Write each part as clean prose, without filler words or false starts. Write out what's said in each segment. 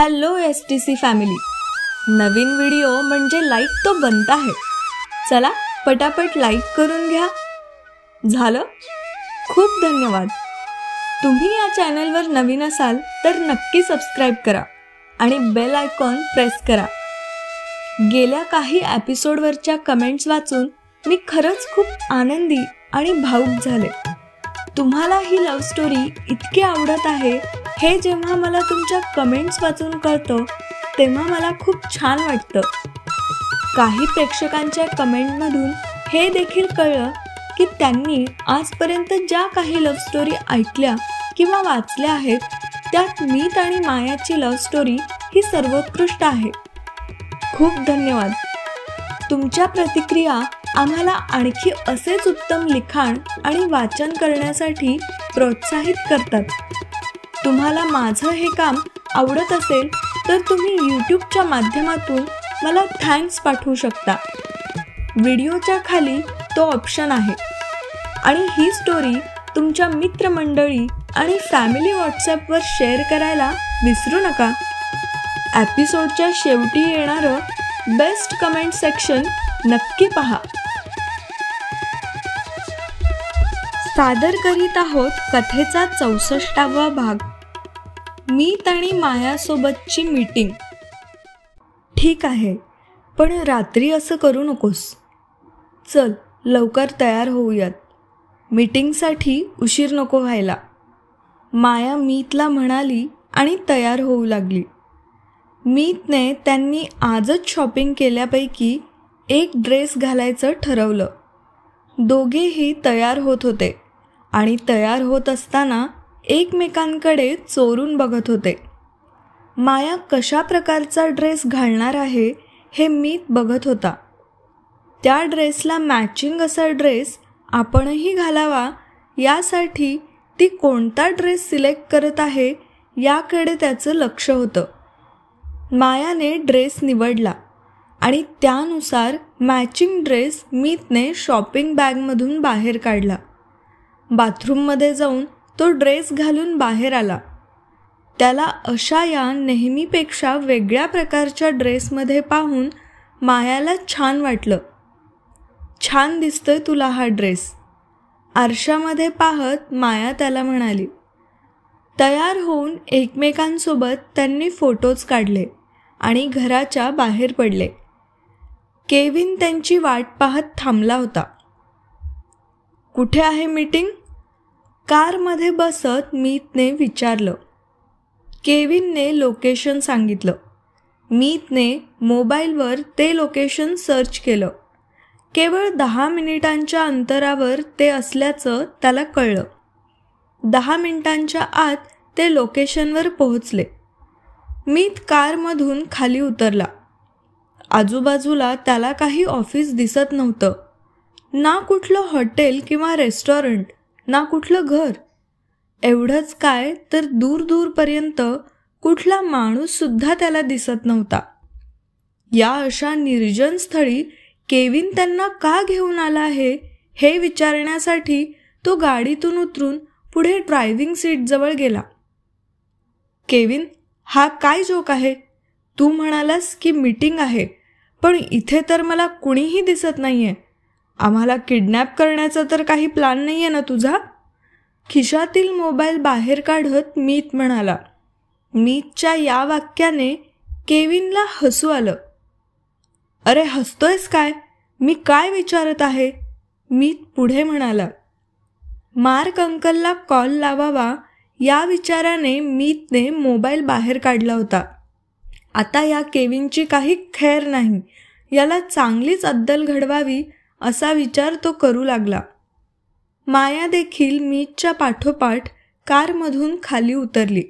Hello STC family, नवीन video म्हणजे like तो बनता है. चला पटापट लाईक करून घ्या. झालं? खूप धन्यवाद. तुम्ही या चॅनलवर नवीन असाल तर नक्की सबस्क्राईब करा आणि बेल आयकॉन प्रेस करा. गेल्या काही एपिसोडवरच्या कमेंट्स वाचून मी खरंच खूप आनंदी आणि भावुक झाले. तुम्हाला ही लव्ह स्टोरी इतकी आवडत आहे हे जेव्हा मला तुमच्या कमेंट्स वाचून कळतं तेव्हा मला खूप छान वाटतं. काही प्रेक्षकांच्या कमेंटमधून हे देखील कळलं की त्यांनी आजपर्यंत ज्या काही लव्ह स्टोरी ऐकल्या किंवा वाचल्या आहेत त्यात मीत आणि मायाची लव्ह स्टोरी ही सर्वोत्कृष्ट आहे. खूप धन्यवाद. तुमच्या प्रतिक्रिया आम्हाला आणखी असेच उत्तम लिखाण आणि वाचन करण्यासाठी प्रोत्साहित करतात. तुम्हाला माझं हे काम आवडत असेल तर तुम्ही यूट्यूबच्या माध्यमातून मला थँक्स पाठवू शकता. व्हिडिओच्या खाली तो ऑप्शन आहे. आणि ही स्टोरी तुमच्या मित्रमंडळी आणि फॅमिली व्हॉट्सॲपवर शेअर करायला विसरू नका. एपिसोडच्या शेवटी येणारं बेस्ट कमेंट सेक्शन नक्की पहा. सादर करीत आहोत कथेचा 64वा भाग, मीत आणि मायासोबतची मीटिंग. ठीक आहे, पण रात्री असं करू नकोस. चल लवकर तयार होऊयात. मीटिंगसाठी उशीर नको व्हायला, माया मीतला म्हणाली आणि तयार होऊ लागली. मीतने त्यांनी आजच शॉपिंग केल्यापैकी एक ड्रेस घालायचं ठरवलं. दोघेही तयार होत होते आणि तयार होत असताना एकमेकांकडे चोरून बघत होते. माया कशा प्रकारचा ड्रेस घालणार आहे हे मीत बघत होता. त्या ड्रेसला मॅचिंग असा ड्रेस आपणही घालावा यासाठी ती कोणता ड्रेस सिलेक्ट करत आहे याकडे त्याचं लक्ष होतं. मायाने ड्रेस निवडला आणि त्यानुसार मॅचिंग ड्रेस मीतने शॉपिंग बॅगमधून बाहेर काढला. बाथरूममध्ये जाऊन तो ड्रेस घालून बाहेर आला. त्याला अशा या नेहमीपेक्षा वेगळ्या प्रकारच्या ड्रेसमध्ये पाहून मायाला छान वाटलं. छान दिसतोय तुला हा ड्रेस, आरशामध्ये पाहत माया त्याला म्हणाली. तयार होऊन एकमेकांसोबत त्यांनी फोटोज काढले आणि घराच्या बाहेर पडले. केविन त्यांची वाट पाहत थांबला होता. कुठे आहे मीटिंग? कारमध्ये बसत मीतने विचारलं. केविनने लोकेशन सांगितलं. मीतने मोबाईलवर ते लोकेशन सर्च केलं. केवळ 10 मिनिटांच्या अंतरावर ते असल्याचं त्याला कळलं. 10 मिनिटांच्या आत ते लोकेशनवर पोहोचले. मीत कारमधून खाली उतरला. आजूबाजूला त्याला काही ऑफिस दिसत नव्हतं. ना कुठलं हॉटेल किंवा रेस्टॉरंट, ना कुठलं घर. एवढंच काय तर दूरपर्यंत कुठला माणूससुद्धा त्याला दिसत नव्हता. या अशा निर्जन स्थळी केविन त्यांना का घेऊन आला आहे हे विचारण्यासाठी तो गाडीतून उतरून पुढे ड्रायव्हिंग सीटजवळ गेला. केविन, हा काय जोक आहे? तू म्हणालास की मीटिंग आहे, पण इथे तर मला कुणीही दिसत नाहीये. आम्हाला किडनॅप करण्याचा तर काही प्लॅन नाहीये ना तुझा? खिशातील मोबाईल बाहेर काढत मीत म्हणाला. मीतच्या या वाक्याने केविनला हसू आलं. अरे हसतोयस काय? मी काय विचारत आहे? मीत पुढे म्हणाला. मार्क अंकलला कॉल लावावा या विचाराने मीतने मोबाईल बाहेर काढला होता. आता या केविनची काही खैर नाही, याला चांगलीच अद्दल घडवावी असा विचार तो करू लागला. माया देखील मीतच्या पाठोपाठ कारमधून खाली उतरली.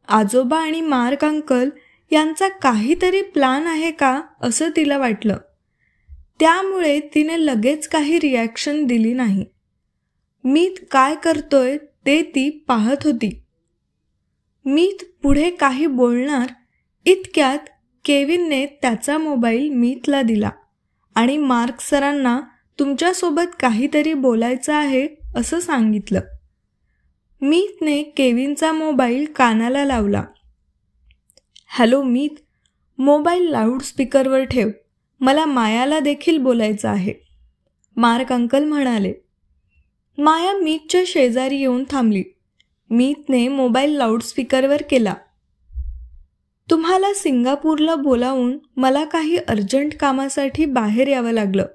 आजोबा आणि मार्क अंकल यांचा काहीतरी प्लॅन आहे का असं तिला वाटलं. त्यामुळे तिने लगेच काही रिॲक्शन दिली नाही. मीत काय करतोय ते ती पाहत होती. मीत पुढे काही बोलणार इतक्यात केविनने त्याचा मोबाईल मीतला दिला आणि मार्क सरांना तुमच्यासोबत काहीतरी बोलायचं आहे असं सांगितलं. मीतने केविनचा मोबाईल कानाला लावला. हॅलो मीत, मोबाईल लाऊडस्पीकरवर ठेव, मला मायाला देखील बोलायचं आहे, मार्क अंकल म्हणाले. माया मीतच्या शेजारी येऊन थांबली. मीतने मोबाईल लाऊडस्पीकरवर केला. तुम्हाला सिंगापूरला बोलावून मला काही अर्जंट कामासाठी बाहेर यावं लागलं.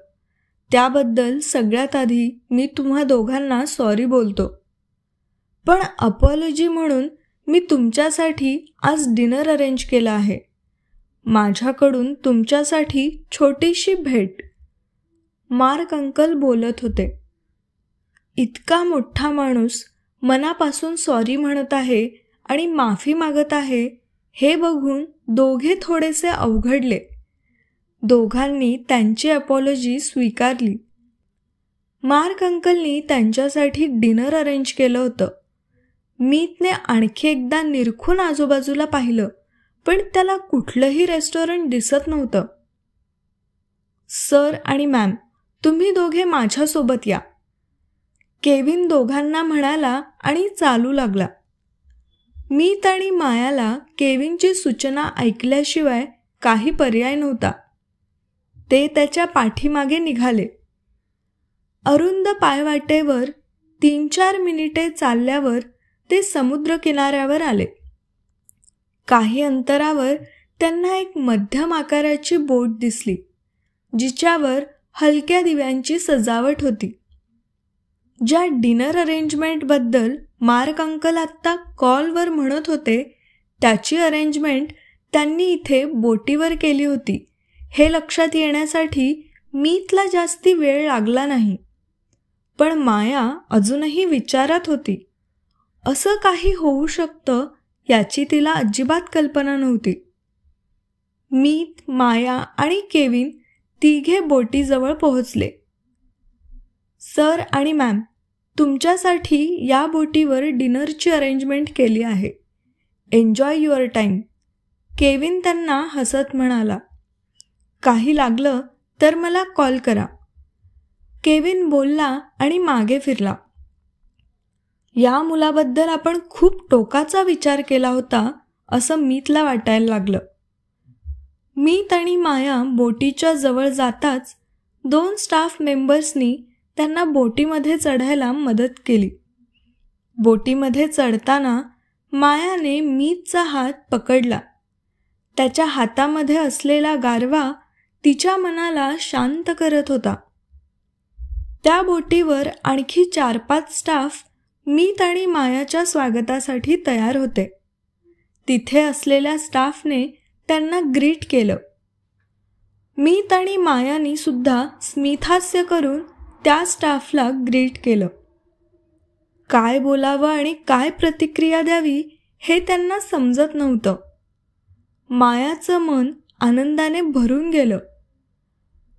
त्याबद्दल सगळ्यात आधी मी तुम्हा दोघांना सॉरी बोलतो. पण अपॉलॉजी म्हणून मी तुमच्यासाठी आज डिनर अरेंज केला आहे. माझ्याकडून तुमच्यासाठी छोटीशी भेट. मार्क अंकल बोलत होते. इतका मोठा माणूस मनापासून सॉरी म्हणत आहे आणि माफी मागत आहे हे बघून दोघे थोडेसे अवघडले. दोघांनी त्यांची अपॉलॉजी स्वीकारली. मार्क अंकलनी त्यांच्यासाठी डिनर अरेंज केलं होतं. मीतने आणखी एकदा निरखून आजूबाजूला पाहिलं, पण त्याला कुठलंही रेस्टॉरंट दिसत नव्हतं. सर आणि मॅम, तुम्ही दोघे माझ्यासोबत या, केविन दोघांना म्हणाला आणि चालू लागला. मीत आणि मायाला केविनची सूचना ऐकल्याशिवाय काही पर्याय नव्हता. ते त्याच्या पाठीमागे निघाले. अरुंद पायवाटेवर 3-4 मिनिटे चालल्यावर ते समुद्र किनाऱ्यावर आले. काही अंतरावर त्यांना एक मध्यम आकाराची बोट दिसली, जिच्यावर हलक्या दिव्यांची सजावट होती. ज्या डिनर अरेंजमेंटबद्दल मार्क अंकल आत्ता कॉलवर म्हणत होते, त्याची अरेंजमेंट त्यांनी इथे बोटीवर केली होती हे लक्षात येण्यासाठी मीतला जास्ती वेळ लागला नाही. पण माया अजूनही विचारात होती. असं काही होऊ शकतं याची तिला अजिबात कल्पना नव्हती. मीत, माया आणि केविन तिघे बोटीजवळ पोहोचले. सर आणि मॅम, तुमच्यासाठी या बोटीवर डिनरची अरेंजमेंट केली आहे. एन्जॉय युअर टाईम, केविन त्यांना हसत म्हणाला. काही लागलं तर मला कॉल करा, केविन बोलला आणि मागे फिरला. या मुलाबद्दल आपण खूप टोकाचा विचार केला होता असं मीतला वाटायला लागलं. मीत आणि माया बोटीच्या जवळ जाताच 2 स्टाफ मेंबर्सनी त्यांना बोटीमध्ये चढायला मदत केली. बोटीमध्ये चढताना मायाने मीतचा हात पकडला. त्याच्या हातामध्ये असलेला गारवा तिच्या मनाला शांत करत होता. त्या बोटीवर आणखी 4-5 स्टाफ मीत आणि मायाच्या स्वागतासाठी तयार होते. तिथे असलेल्या स्टाफने त्यांना ग्रीट केलं. मीत आणि मायानी सुद्धा स्मितहास्य करून त्या स्टाफला ग्रीट केलं. काय बोलावं आणि काय प्रतिक्रिया द्यावी हे त्यांना समजत नव्हतं. मायाचं मन आनंदाने भरून गेलं.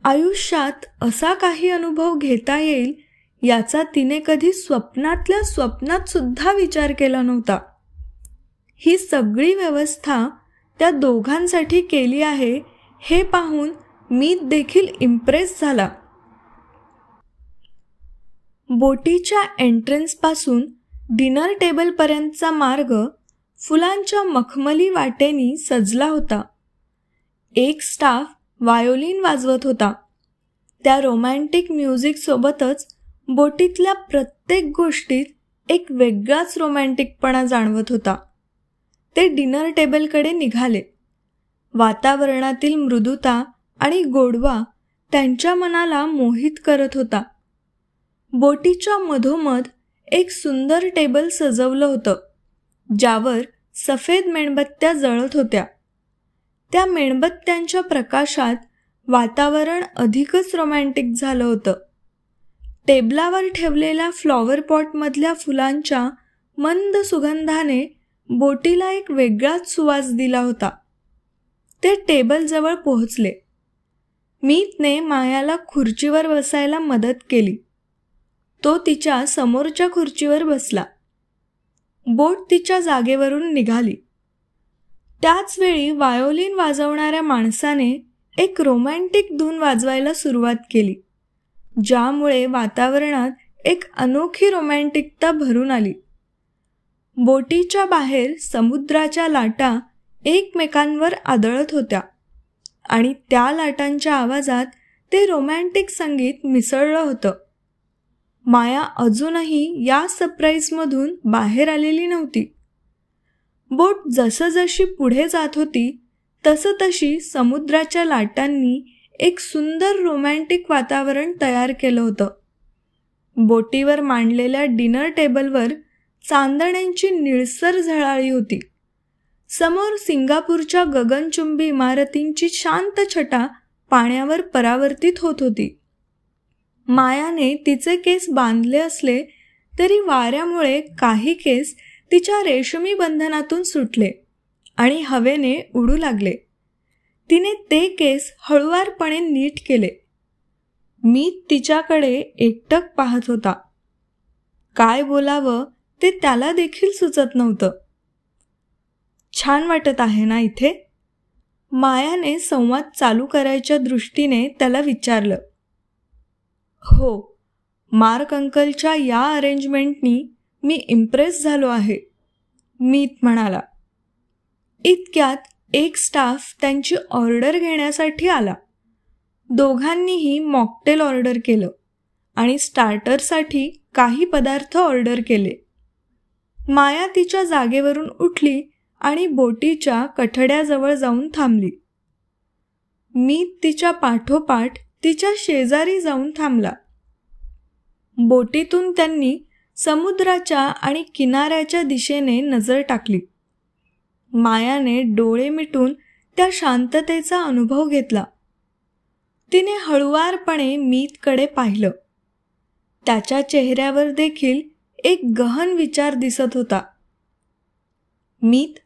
आयुष्यात असा काही अनुभव घेता येईल याचा तिने कधी स्वप्नातल्या स्वप्नात सुद्धा विचार केला नव्हता. ही सगळी व्यवस्था त्या दोघांसाठी केली आहे हे पाहून मीत देखील इम्प्रेस झाला. बोटीच्या एंट्रन्सपासून डिनर टेबलपर्यंतचा मार्ग फुलांच्या मखमली वाटेनी सजला होता. एक स्टाफ व्हायोलिन वाजवत होता. त्या रोमॅन्टिक म्युझिकसोबतच बोटीतल्या प्रत्येक गोष्टीत एक वेगळाच रोमॅन्टिकपणा जाणवत होता. ते डिनर टेबलकडे निघाले. वातावरणातील मृदुता आणि गोडवा त्यांच्या मनाला मोहित करत होता. बोटीच्या मधोमध एक सुंदर टेबल सजवलं होतं, ज्यावर सफेद मेणबत्त्या जळत होत्या. त्या मेणबत्त्यांच्या प्रकाशात वातावरण अधिकच रोमॅन्टिक झालं होतं. टेबलावर ठेवलेल्या फ्लॉवर पॉटमधल्या फुलांच्या मंद सुगंधाने बोटीला एक वेगळाच सुवास दिला होता. ते टेबलजवळ पोहोचले. मीतने मायाला खुर्चीवर बसायला मदत केली. तो तिच्या समोरच्या खुर्चीवर बसला. बोट तिच्या जागेवरून निघाली. त्याच वेळी व्हायोलिन वाजवणाऱ्या माणसाने एक रोमॅन्टिक धून वाजवायला सुरुवात केली, ज्यामुळे वातावरणात एक अनोखी रोमॅन्टिकता भरून आली. बोटीच्या बाहेर समुद्राच्या लाटा एकमेकांवर आदळत होत्या आणि त्या लाटांच्या आवाजात ते रोमॅन्टिक संगीत मिसळलं होतं. माया अजूनही या सरप्राईजमधून बाहेर आलेली नव्हती. बोट जसजशी पुढे जात होती तशी समुद्राच्या लाटांनी एक सुंदर रोमॅन्टिक वातावरण तयार केलं होतं. बोटीवर मांडलेल्या डिनर टेबलवर चांदण्यांची निळसर झळाळी होती. समोर सिंगापूरच्या गगनचुंबी इमारतींची शांत छटा पाण्यावर परावर्तित होत होती. मायाने तिचे केस बांधले असले तरी वाऱ्यामुळे काही केस तिच्या रेशमी बंधनातून सुटले आणि हवेने उडू लागले. तिने ते केस हळुवारपणे नीट केले. मी तिच्याकडे एकटक पाहत होता. काय बोलावं ते त्याला देखील सुचत नव्हतं. छान वाटत आहे ना इथे? मायाने संवाद चालू करायच्या दृष्टीने त्याला विचारलं. हो, मार्क अंकलच्या या अरेंजमेंटनी मी इम्प्रेस झालो आहे, मीत म्हणाला. इतक्यात एक स्टाफ त्यांची ऑर्डर घेण्यासाठी आला. दोघांनीही मॉकटेल ऑर्डर केलं आणि स्टार्टरसाठी काही पदार्थ ऑर्डर केले. माया तिच्या जागेवरून उठली आणि बोटीच्या कठड्याजवळ जाऊन थांबली. मी तिच्या पाठोपाठ तिच्या शेजारी जाऊन थांबला. बोटीतून त्यांनी समुद्राच्या आणि किनाऱ्याच्या दिशेने नजर टाकली. मायाने डोळे मिटून त्या शांततेचा अनुभव घेतला. तिने हळुवारपणे मीतकडे पाहिलं. त्याच्या चेहऱ्यावर देखील एक गहन विचार दिसत होता. मीत,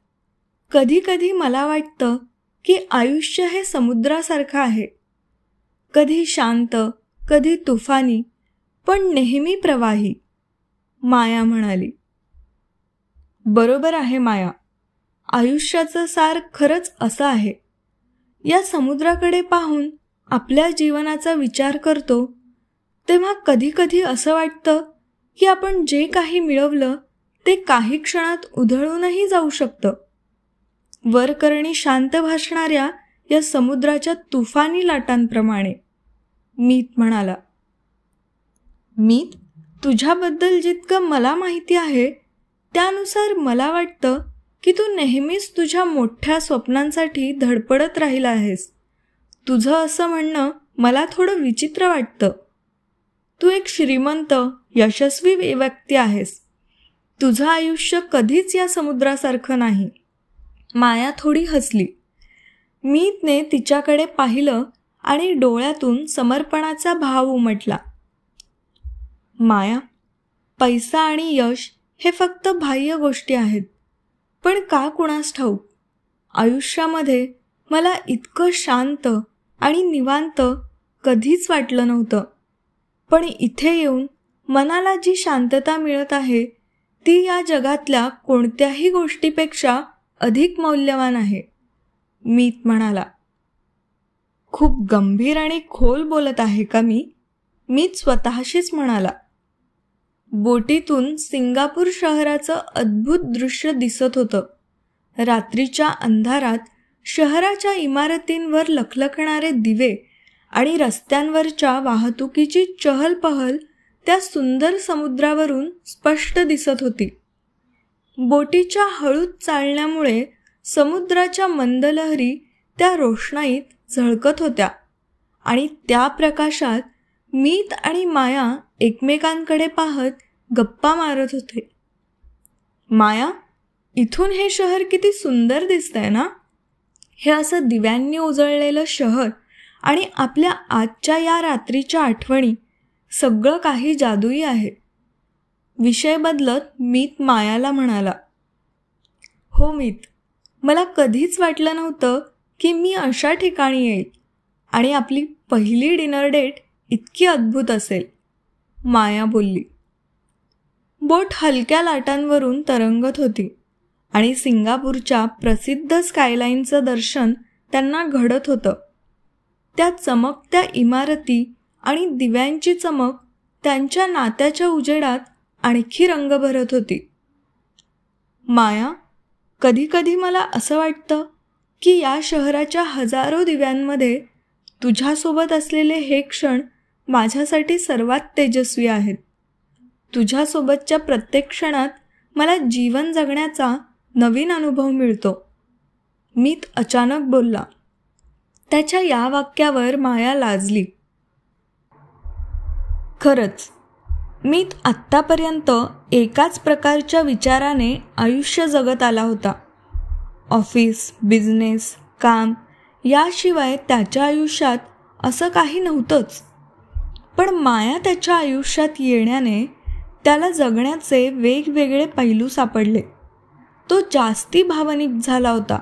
कधी कधी मला वाटतं की आयुष्य हे समुद्रासारखं आहे. कधी शांत, कधी तुफानी, पण नेहमी प्रवाही, माया म्हणाली. बरोबर आहे माया, आयुष्याचं सार खरंच असं आहे. या समुद्राकडे पाहून आपल्या जीवनाचा विचार करतो तेव्हा कधी कधी असं वाटतं की आपण जे काही मिळवलं ते काही क्षणात उधळूनही जाऊ शकतं. वरकरणी शांत भासणाऱ्या या समुद्राच्या तुफानी लाटांप्रमाणे, मीत म्हणाला. मीत, तुझ्याबद्दल जितकं मला माहिती आहे त्यानुसार मला वाटतं की तू नेहमीच तुझ्या मोठ्या स्वप्नांसाठी धडपडत राहिला आहेस. तुझं असं म्हणणं मला थोडं विचित्र वाटतं. तू एक श्रीमंत, यशस्वी व्यक्ती आहेस. तुझं आयुष्य कधीच या समुद्रासारखं नाही. माया थोडी हसली. मीतने तिच्याकडे पाहिलं आणि डोळ्यातून समर्पणाचा भाव उमटला. माया, पैसा आणि यश हे फक्त बाह्य गोष्टी आहेत. पण का कुणास ठाऊक, आयुष्यामध्ये मला इतकं शांत आणि निवांत कधीच वाटलं नव्हतं. पण इथे येऊन मनाला जी शांतता मिळत आहे ती या जगातल्या कोणत्याही गोष्टीपेक्षा अधिक मौल्यवान आहे, मीत म्हणाला. खूप गंभीर आणि खोल बोलत आहे का मी? मीत स्वतःशीच म्हणाला. बोटीतून सिंगापूर शहराचं अद्भुत दृश्य दिसत होतं. रात्रीच्या अंधारात शहराच्या इमारतींवर लखलखणारे दिवे आणि रस्त्यांवरच्या वाहतुकीची चहलपहल त्या सुंदर समुद्रावरून स्पष्ट दिसत होती. बोटीच्या हळूच चालण्यामुळे समुद्राच्या मंद लहरी त्या रोषणाईत झळकत होत्या आणि त्या प्रकाशात मीत आणि माया एकमेकांकडे पाहत गप्पा मारत होते. माया, इथून हे शहर किती सुंदर दिसतंय ना? हे असं दिव्यांनी उजळलेलं शहर आणि आपल्या आजच्या या रात्रीच्या आठवणी, सगळं काही जादुई आहे. विषय बदलत मीत मायाला म्हणाला. हो मीत, मला कधीच वाटलं नव्हतं की मी अशा ठिकाणी येईल आणि आपली पहिली डिनर डेट इतकी अद्भुत असेल, माया बोलली. बोट हलक्या लाटांवरून तरंगत होती आणि सिंगापूरच्या प्रसिद्ध स्कायलाईनचं दर्शन त्यांना घडत होतं. त्या चमकत्या इमारती आणि दिव्यांची चमक त्यांच्या नात्याच्या उजेडात आणखी रंग भरत होती. माया, कधीकधी मला असं वाटतं की या शहराच्या हजारो दिव्यांमध्ये तुझ्यासोबत असलेले हे क्षण माझ्यासाठी सर्वात तेजस्वी आहेत. तुझ्यासोबतच्या प्रत्येक क्षणात मला जीवन जगण्याचा नवीन अनुभव मिळतो. मीत अचानक बोलला. त्याच्या या वाक्यावर माया लाजली. खरंच, मीत आत्तापर्यंत एकाच प्रकारच्या विचाराने आयुष्य जगत आला होता. ऑफिस, बिझनेस, काम याशिवाय त्याच्या आयुष्यात असं काही नव्हतंच. पण माया त्याच्या आयुष्यात येण्याने त्याला जगण्याचे वेगवेगळे पैलू सापडले. तो जास्ती भावनिक झाला होता.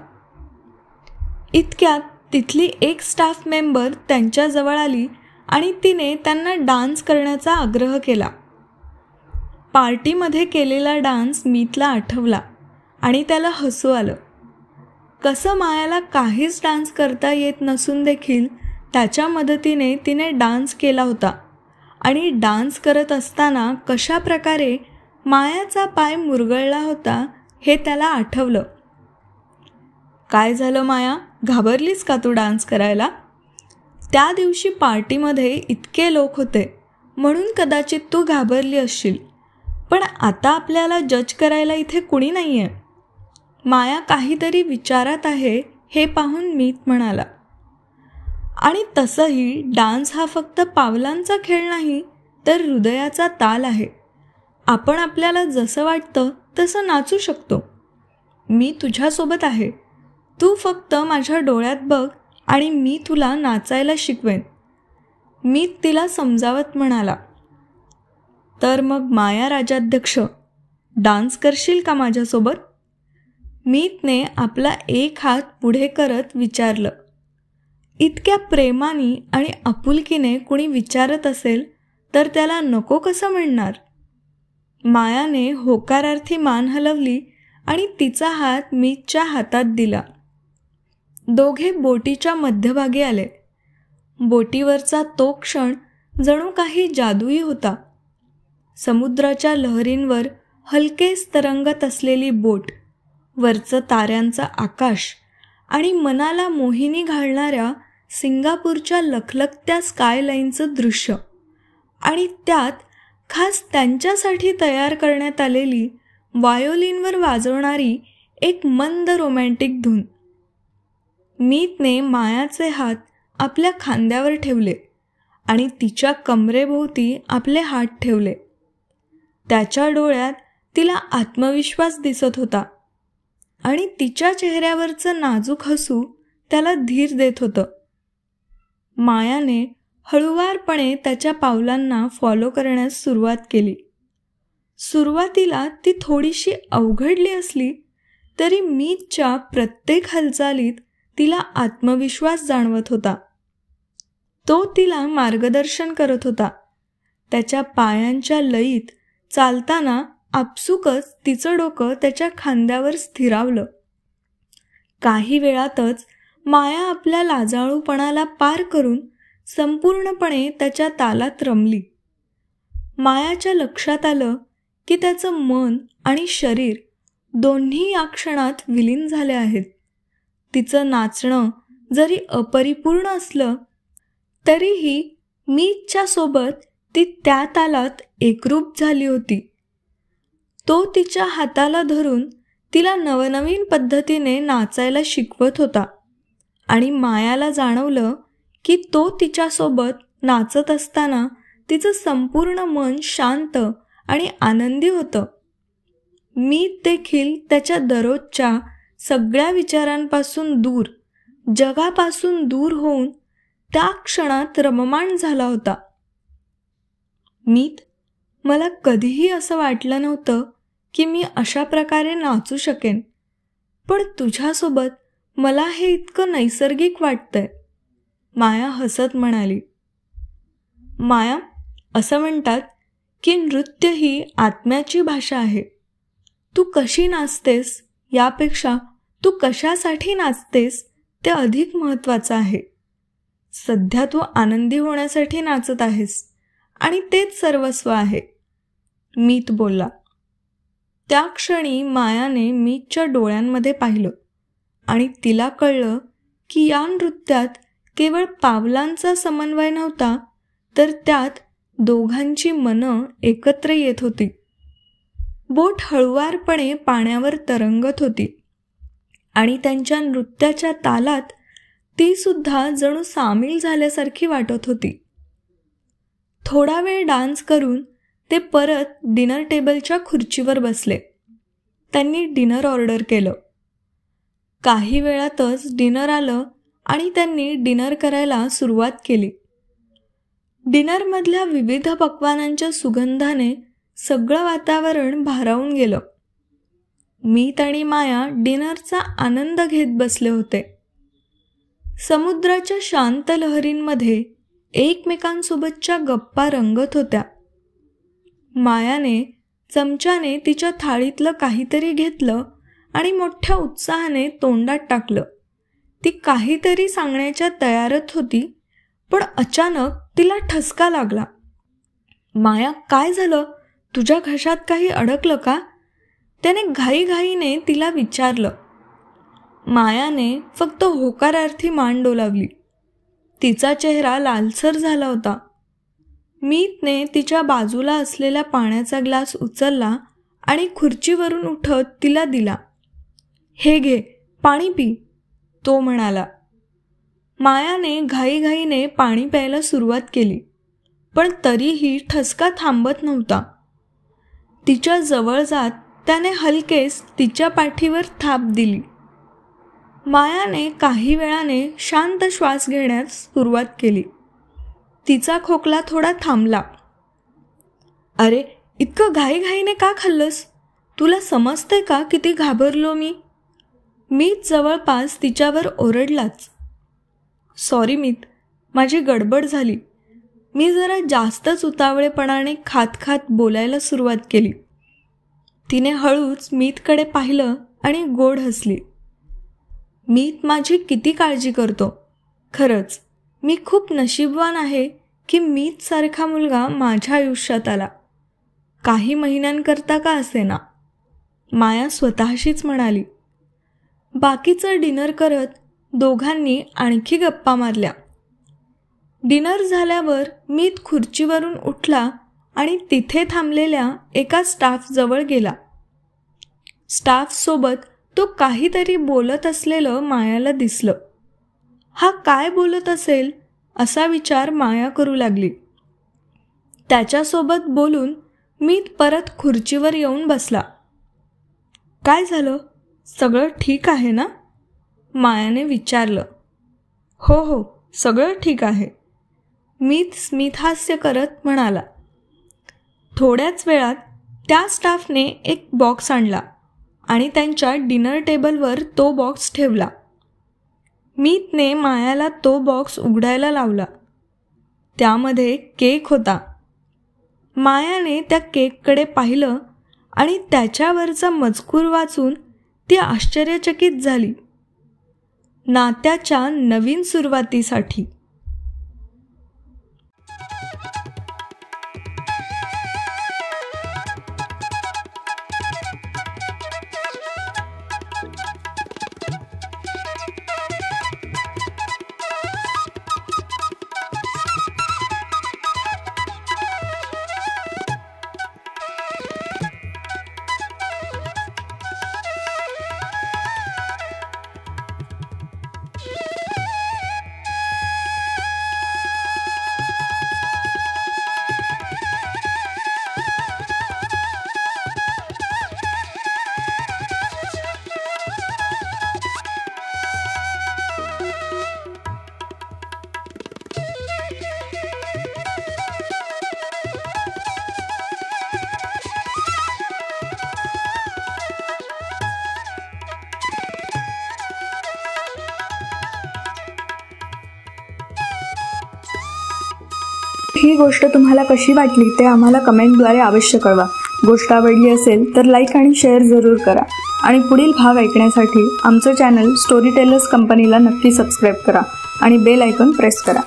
इतक्यात तिथली एक स्टाफ मेंबर त्यांच्याजवळ आली आणि तिने त्यांना डान्स करण्याचा आग्रह केला. पार्टीमध्ये केलेला डान्स मीतला आठवला आणि त्याला हसू आलं. कसं मायाला काहीच डान्स करता येत नसून देखील त्याच्या मदतीने तिने डान्स केला होता आणि डान्स करत असताना कशा प्रकारे मायाचा पाय मुरगळला होता हे त्याला आठवलं. काय झालं माया, घाबरलीस का तू डान्स करायला? त्या दिवशी पार्टीमध्ये इतके लोक होते म्हणून कदाचित तू घाबरली असशील. पण आता आपल्याला जज करायला इथे कुणी नाही आहे. माया काहीतरी विचारात आहे हे पाहून मीत म्हणाला. आणि तसंही डान्स हा फक्त पावलांचा खेळ नाही तर हृदयाचा ताल आहे. आपण आपल्याला जसं वाटतं तसं नाचू शकतो. मी तुझ्यासोबत आहे. तू फक्त माझ्या डोळ्यात बघ आणि मी तुला नाचायला शिकवेन. मीत तिला समजावत म्हणाला. तर मग माया राजाध्यक्ष, डान्स करशील का माझ्यासोबत? मीतने आपला एक हात पुढे करत विचारलं. इतक्या प्रेमाने आणि आपुलकीने कुणी विचारत असेल तर त्याला नको कसं म्हणणार? मायाने होकारार्थी मान हलवली आणि तिचा हात मीतच्या हातात दिला. दोघे बोटीच्या मध्यभागी आले. बोटीवरचा तो क्षण जणू काही जादुई होता. समुद्राच्या लहरींवर हलकेच तरंगत असलेली बोट, वरचं ताऱ्यांचं आकाश आणि मनाला मोहिनी घालणाऱ्या सिंगापूरच्या लखलखत्या स्कायलाईनचं दृश्य आणि त्यात खास त्यांच्यासाठी तयार करण्यात आलेली व्हायोलिनवर वाजवणारी एक मंद रोमॅन्टिक धून. मीतने मायाचे हात आपल्या खांद्यावर ठेवले आणि तिच्या कमरेभोवती आपले हात ठेवले. त्याच्या डोळ्यात तिला आत्मविश्वास दिसत होता आणि तिच्या चेहऱ्यावरचं नाजूक हसू त्याला धीर देत होतं. मायाने हळुवारपणे त्याच्या पावलांना फॉलो करण्यास सुरुवात केली. सुरुवातीला ती थोडीशी अवघडली असली तरी मीतच्या प्रत्येक हालचालीत तिला आत्मविश्वास जाणवत होता. तो तिला मार्गदर्शन करत होता. त्याच्या पायांच्या लयीत चालताना आपसुकच तिचं डोकं त्याच्या खांद्यावर स्थिरावलं. काही वेळातच माया आपल्या लाजाळूपणाला पार करून संपूर्णपणे त्याच्या तालात रमली. मायाच्या लक्षात आलं की त्याचं मन आणि शरीर दोन्ही या क्षणात विलीन झाले आहेत. तिचं नाचणं जरी अपरिपूर्ण असलं तरीही मीतच्या सोबत ती त्या तालात एकरूप झाली होती. तो तिच्या हाताला धरून तिला नवनवीन पद्धतीने नाचायला शिकवत होता आणि मायाला जाणवलं की तो तिच्यासोबत नाचत असताना तिचं संपूर्ण मन शांत आणि आनंदी होतं. मीत देखील त्याच्या दररोजच्या सगळ्या विचारांपासून दूर, जगापासून दूर होऊन त्या क्षणात रममाण झाला होता. मीत, मला कधीही असं वाटलं नव्हतं की मी अशा प्रकारे नाचू शकेन, पण तुझ्यासोबत मला हे इतकं नैसर्गिक वाटतंय, माया हसत म्हणाली. माया, असं म्हणतात की नृत्य ही आत्म्याची भाषा आहे. तू कशी नाचतेस यापेक्षा तू कशासाठी नाचतेस ते अधिक महत्त्वाचं आहे. सध्या तू आनंदी होण्यासाठी नाचत आहेस आणि तेच सर्वस्व आहे, मीत बोलला. त्या क्षणी मायाने मीतच्या डोळ्यांमध्ये पाहिलं आणि तिला कळलं की या नृत्यात केवळ पावलांचा समन्वय नव्हता, तर त्यात दोघांची मनं एकत्र येत होती. बोट हळुवारपणे पाण्यावर तरंगत होती आणि त्यांच्या नृत्याच्या तालात ती सुद्धा जणू सामील झाल्यासारखी वाटत होती. थोडा वेळ डान्स करून ते परत डिनर टेबलच्या खुर्चीवर बसले. त्यांनी डिनर ऑर्डर केलं. काही वेळातच डिनर आलं आणि त्यांनी डिनर करायला सुरुवात केली. डिनरमधल्या विविध पक्वानांच्या सुगंधाने सगळं वातावरण भारावून गेलं. मीत आणि माया डिनरचा आनंद घेत बसले होते. समुद्राच्या शांत लहरींमध्ये एकमेकांसोबतच्या गप्पा रंगत होत्या. मायाने चमच्याने तिच्या थाळीतलं काहीतरी घेतलं आणि मोठ्या उत्साहाने तोंडात टाकलं. ती काहीतरी सांगण्याच्या तयारीत होती, पण अचानक तिला ठसका लागला. माया, काय झालं? तुझ्या घशात काही अडकलं का? त्याने घाईघाईने तिला विचारलं. मायाने फक्त होकारार्थी मान डोलावली. तिचा चेहरा लालसर झाला होता. मीतने तिच्या बाजूला असलेला पाण्याचा ग्लास उचलला आणि खुर्चीवरून उठत तिला दिला. हे घे, पाणी पी, तो म्हणाला. मायाने घाईघाईने पाणी प्यायला सुरुवात केली, पण तरीही ठसका थांबत नव्हता. तिच्या जवळ जात त्याने हलकेच तिच्या पाठीवर थाप दिली. मायाने काही वेळाने शांत श्वास घेण्यास सुरुवात केली. तिचा खोकला थोडा थांबला. अरे, इतकं घाईघाईने का खाल्लंस? तुला समजतंय का किती घाबरलो मी? मीत जवळपास तिच्यावर ओरडलाच. सॉरी मीत, माझी गडबड झाली. मी जरा जास्तच उतावळेपणाने खात खात बोलायला सुरुवात केली. तिने हळूच मीतकडे पाहिलं आणि गोड हसली. मीत माझी किती काळजी करतो. खरंच मी खूप नशीबवान आहे की मीत सारखा मुलगा माझ्या आयुष्यात आला. काही महिन्यांकरता का असेना, माया स्वतःशीच म्हणाली. बाकीचं डिनर करत दोघांनी आणखी गप्पा मारल्या. डिनर झाल्यावर मीत खुर्चीवरून उठला आणि तिथे थांबलेल्या एका स्टाफजवळ गेला. स्टाफसोबत तो काहीतरी बोलत असलेलं मायाला दिसलं. हा काय बोलत असेल असा विचार माया करू लागली. त्याच्यासोबत बोलून मीत परत खुर्चीवर येऊन बसला. काय झालं? सगळं ठीक आहे ना? मायाने विचारलं. हो हो, सगळं ठीक आहे, मीत स्मितहास्य करत म्हणाला. थोड्याच वेळात त्या स्टाफने एक बॉक्स आणला आणि त्यांच्या डिनर टेबलवर तो बॉक्स ठेवला. मीतने मायाला तो बॉक्स उघडायला लावला. त्यामध्ये केक होता. मायाने त्या केककडे पाहिलं आणि त्याच्यावरचा मजकूर वाचून ती आश्चर्यचकित झाली. नात्याच्या नवीन सुरुवातीसाठी. ही गोष्ट तुम्हाला कशी वाटली ते आम्हाला कमेंटद्वारे अवश्य कळवा. गोष्ट आवडली असेल तर लाईक आणि शेअर जरूर करा आणि पुढील भाग ऐकण्यासाठी आमचं चॅनल स्टोरी टेलर्स कंपनीला नक्की सबस्क्राईब करा आणि बेल आयकॉन प्रेस करा.